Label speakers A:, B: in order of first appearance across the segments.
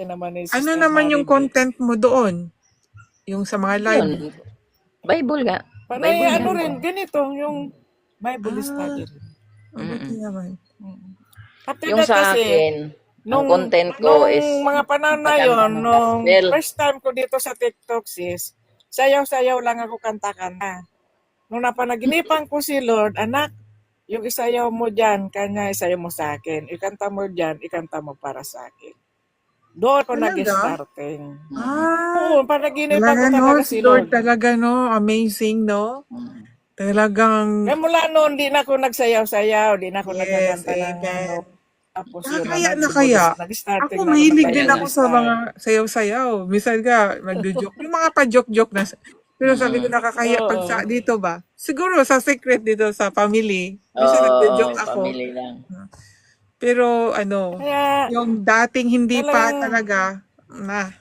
A: Okay naman ni
B: Ano
A: Sister
B: naman yung
A: Maribe.
B: content mo doon? Yung sa mga live?
C: Yun, Bible nga.
A: Panay
C: Bible nga.
A: ano rin, ganito, yung Bible
B: Ah,
A: study rin.
B: mabuti
C: Mm.
B: naman.
A: After
C: Yung
A: that
C: sa
A: kasi,
C: akin, ang content ko
A: nung
C: is
A: mga panahon na
C: pagkanta
A: yon,
C: ng
A: nung
C: gospel.
A: first time ko dito sa TikTok sis, sayaw-sayaw lang ako kanta-kanta. Nung napanaginipan ko si Lord, anak, yung isayaw mo dyan, kanya isayaw mo sa akin. Ikanta mo dyan, ikanta mo para sa akin. Doon ako
B: Talaga?
A: nag-starting.
B: Ah,
A: Oo, panaginipan
B: talaga
A: ko
B: no,
A: talaga
B: si
A: si
B: Lord
A: Lord.
B: talaga no, amazing no. Talagang,
A: Kaya mula noon, di na ako nagsayaw-sayaw, di na ako
B: yes,
A: nagkakanta ng ano.
B: amen.
A: Tapos yun na,
B: Nakakaya na kaya.
A: nag-starting
B: Ako,
A: na ako ng
B: mahilig din
A: Bible
B: ako sa
C: Talaga.
B: mga
A: study.
B: sayaw-sayaw. Minsan ka, magjo-joke. Yung mga pa-joke-joke na. Pero sabi ko
C: Mm.
B: nakakaya pag sa
A: Oo.
B: dito ba? Siguro sa secret dito sa family. Minsan
C: Oo,
B: nagjo-joke ako.
C: family lang.
B: Pero ano,
A: Kaya
B: yung dating hindi pa
A: talagang,
B: talaga, na,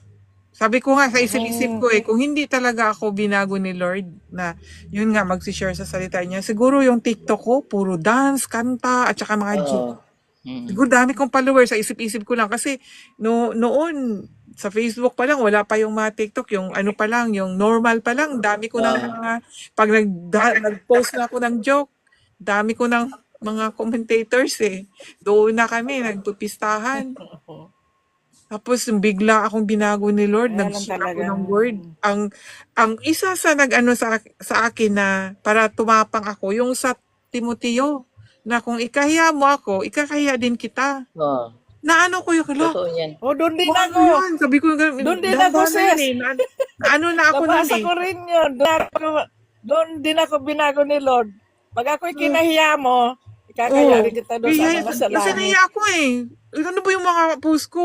B: sabi ko nga sa isip-isip
A: mm,
B: ko kung hindi talaga ako binago ni Lord na yun nga magsishare sa salita niya, siguro yung TikTok ko, puro dance, kanta, at saka mga joke.
C: Oo. Mm.
B: Siguro dami kong followers sa isip-isip ko lang kasi noon sa Facebook pa lang wala pa yung mga TikTok, yung ano pa lang, yung normal pa lang, dami ko ng
C: Oo.
B: mga pag nag-post na ako ng joke, dami ko ng mga commentators eh. Doon na kami nagpupistahan. Tapos bigla akong binago ni Lord,
A: kaya lang
B: nag-share ako
A: talagang,
B: ng word. Ang isa sa nag-ano sa akin na para tumapang ako, yung sa Timoteo, na kung ikahiya mo ako, ikakahiya din kita.
C: Oo.
B: Naano ko yung kala,
C: Totoo yan.
A: oh, doon din
B: ano
A: ako.
B: yan? Sabi ko,
A: Doon din ako,
B: dahan na yan
A: sis.
B: eh. Naano na ako nun
A: Nabasa
B: eh.
A: ko rin yun. Doon din ako binago ni Lord. Pag ako'y
B: Oh,
A: kinahiya mo, ikakaya rin
B: oh.
A: kita doon sa ano nasa
B: Kasi
A: langit.
B: nahiya ako eh. Ano ba yung mga post ko?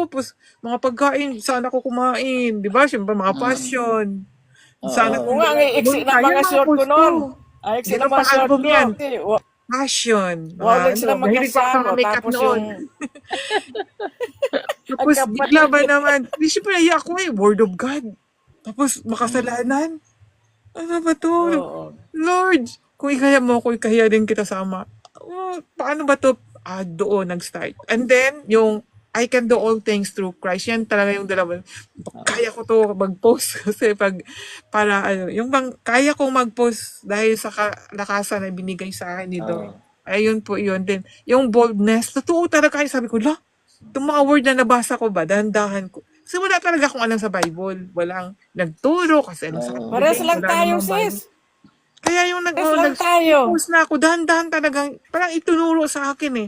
B: Mga pagkain, saan ako kumain? Di ba? Siyempre, mga
C: Mm.
B: passion. Saan
C: Oo.
A: Oo
B: ako
A: nga, ang iiksi
B: pumunta.
A: ng mga
B: Yan mga
A: short ko
B: post
A: noon.
B: ko.
A: Ang iiksi ng
B: Meron
A: mga
B: pang
A: short
B: album
A: ko.
B: yan.
A: Kasi,
B: Passion. Mga
A: wala
B: ano,
A: sila
B: mahilig pa ako sa
A: magkasama.
B: mga makeup
A: Tapos
B: noon.
A: yung, ang
B: Tapos bigla
A: kapal.
B: ba naman, di syempre nahiya ako eh, Word of God. Tapos
C: Mm.
B: makasalanan. Ano ba to?
A: Oo.
B: Lord, kung ikaya mo ako, ikaya din kita sama. Paano ba to? Doon nag-start. And then, yung I can do all things through Christ. Yan talaga yung dalawa. Kaya ko to mag-post kasi para ano, yung bang, kaya kong mag-post dahil sa kalakasan na binigay sa akin ni Lord.
C: Oo.
B: Ayun po yun din. Yung boldness, totoo talaga kayo. Sabi ko, itong mga word na nabasa ko ba, dahan-dahan ko. Kasi wala talaga akong alam sa Bible. Walang nagturo kasi ano sa
C: Oo.
A: Pares
B: Bibig,
A: lang
B: wala
A: tayo,
B: namang Bible.
A: sis.
B: Kaya yung
A: Pares lang tayo.
B: nag-post na ako, dahan-dahan talagang, parang itunuro sa akin eh.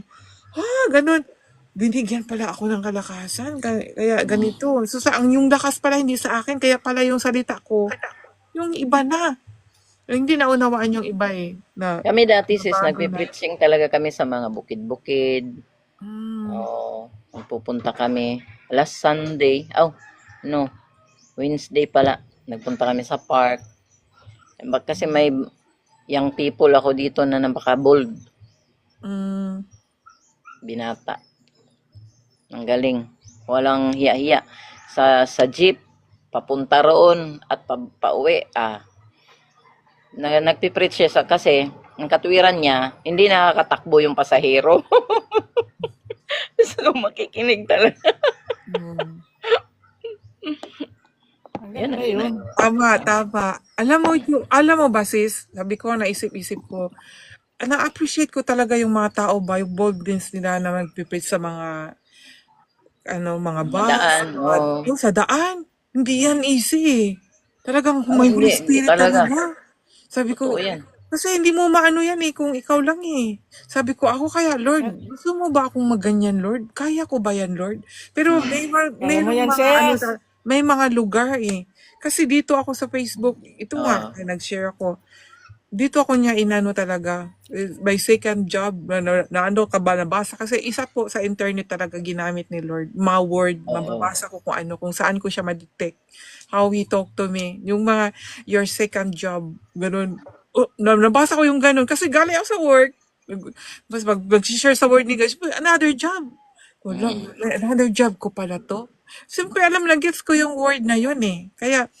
B: Ganun. Binigyan pala ako ng kalakasan, kaya
C: Mm.
B: ganito. So yung lakas pala hindi sa akin, kaya pala yung salita ko, yung iba na. Hindi naunawaan yung iba eh, na
C: Kami dati sis,
B: bago na.
C: nagpe-preaching talaga kami sa mga bukid-bukid.
B: Hmm.
C: Oo. Nagpupunta kami. Last Sunday, no, Wednesday pala. Nagpunta kami sa park. Kasi may young people ako dito na napaka-bold.
B: Mm.
C: Binata. Ang galing. Walang hiya-hiya. Sa jeep, papunta roon at pauwi. Nagpipreach siya kasi ang katwiran niya, hindi nakakatakbo yung pasahero. So, makikinig talaga.
B: Mm.
A: Ang
C: Yan
A: ganda
C: ang
A: yun.
B: Tama. Alam mo ba sis, sabi ko, naisip-isip ko, na-appreciate ko talaga yung mga tao ba, yung boldness nila na magpipit sa mga, mga
C: mga
B: bus,
C: daan. Oh.
B: yung sa daan. Hindi yan easy eh. Talagang may
C: Hindi,
B: Holy
C: hindi
B: Spirit
C: talaga.
B: talaga. Sabi
C: Totoo
B: ko,
C: yan.
B: kasi hindi mo maano yan eh, kung ikaw lang eh. Sabi ko, ako kaya, Lord, gusto mo ba akong maganyan, Lord? Kaya ko ba yan, Lord? Pero
A: Kaya mo
B: mayroong
A: yan,
B: mga,
A: sis.
B: may mga lugar eh. Kasi dito ako sa Facebook, ito nga,
C: Oh.
B: nag-share ako. Dito ako niya inano talaga, by second job, na ano ka ba, nabasa. Kasi isa po sa internet talaga ginamit ni Lord. Mga word,
C: Oo.
B: mababasa ko kung saan ko siya ma-detect. How He talk to me. Yung mga, your second job, ganun. Nabasa ko yung ganun. Kasi galing ako sa work. Mas mag-share sa word ni guys, another job. Wala,
C: Mm.
B: another job ko pala to. Siyempre, alam na, gets ko yung word na yun eh. Kaya,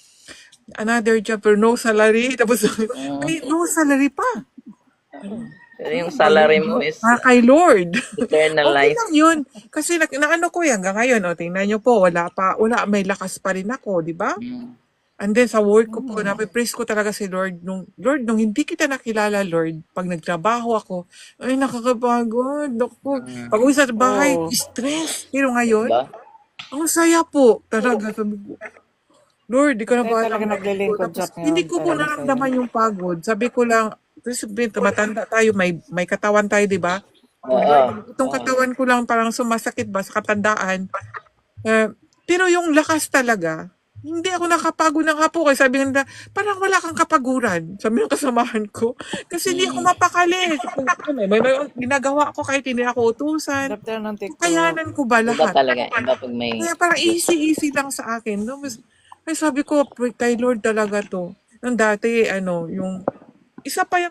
B: another job pero no salary. Tapos,
C: Mm.
B: may no salary pa.
C: Pero yung salary mo is
B: Kay Lord.
C: eternal
B: Okay
C: life.
B: lang yun. Kasi naano ko yan hanggang ngayon. O, tingnan nyo po, wala, may lakas pa rin ako, di ba?
C: Mm.
B: And then sa work ko po, napipraise ko talaga si Lord. Nung hindi kita nakilala, Lord, pag nagtrabaho ako, ay nakakapagod. Naku, pag uwi sa bahay,
A: Oo.
B: stress. Pero ngayon,
C: Ba?
B: ang saya po. Talaga, sabi ko, Lord, di ka na
A: Tayo
B: ba
A: talaga naglilingkod
B: Tapos,
A: sa
B: hindi
A: ngayon
B: ko po
A: talaga sa'yo.
B: naramdaman yung pagod. Sabi ko lang, kasi matanda tayo, may katawan tayo, di ba?
C: Oo.
B: Itong katawan ko lang parang sumasakit ba sa katandaan. Pero yung lakas talaga, hindi ako nakapagod ng hapo. Kaya sabi nila, parang wala kang kapaguran. Sabi ng kasamahan ko. Kasi hindi ako mapakali. May ginagawa ko kahit hindi ako utusan.
A: Adapter ng TikTok.
B: Kayanan ko ba
C: Iba
B: lahat?
C: talaga. Iba pag may
B: Kaya parang easy lang sa akin. No? Kaya sabi ko, kay Lord talaga to. Nung dati, yung isa pa yung